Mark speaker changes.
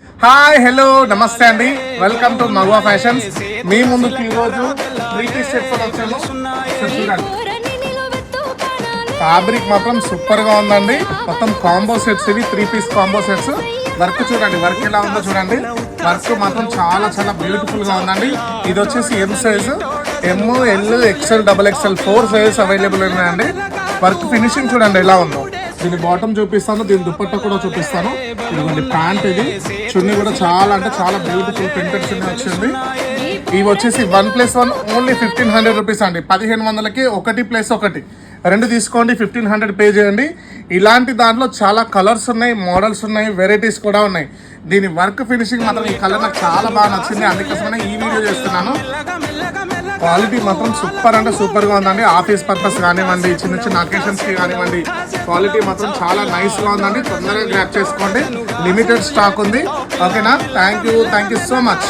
Speaker 1: Hi hello నమస్తే అండి, welcome to మగువా ఫ్యాషన్స్. మీ ముందుకు ఈరోజు 3-piece సెట్స్ వచ్చాము. ఫ్యాబ్రిక్ మాత్రం సూపర్ గా ఉందండి. మొత్తం కాంబో సెట్స్ ఇవి, 3-piece కాంబో సెట్స్. వర్క్ చూడండి, వర్క్ ఎలా ఉందో చూడండి. వర్క్ మాత్రం చాలా చాలా బ్యూటిఫుల్ గా ఉందండి. ఇది వచ్చేసి M size, M, L, XL, XXL 4 sizes available ఉన్నాయండి. వర్క్ ఫినిషింగ్ చూడండి ఎలా ఉందో. దీని బాటమ్ చూపిస్తాను, దీని దుపట్టా కూడా చూపిస్తాను. ఇదిగోండి ప్యాంట్, ఇది చున్నీ కూడా చాలా అంటే చాలా బ్యూటిఫుల్ ప్రింటెడ్ చున్నీ వచ్చింది. ఇవి వచ్చేసి 1+1 ఓన్లీ 1500 రూపీస్ అండి. 1500కి 1+1 2 తీసుకోండి, 1500 పే చేయండి. ఇలాంటి దాంట్లో చాలా కలర్స్ ఉన్నాయి, మోడల్స్ ఉన్నాయి, వెరైటీస్ కూడా ఉన్నాయి. దీని వర్క్ ఫినిషింగ్ మాత్రం ఈ కలర్ నాకు చాలా బాగా నచ్చింది, అందుకోసమే ఈ వీడియో చేస్తున్నాను. క్వాలిటీ మాత్రం సూపర్ అంటే సూపర్గా ఉందండి. ఆఫీస్ పర్పస్ కానివ్వండి, చిన్న చిన్న అకేషన్స్కి కానివ్వండి, క్వాలిటీ మాత్రం చాలా నైస్గా ఉందండి. తొందరగా గ్రాప్ చేసుకోండి, లిమిటెడ్ స్టాక్ ఉంది. ఓకేనా? Thank you so much.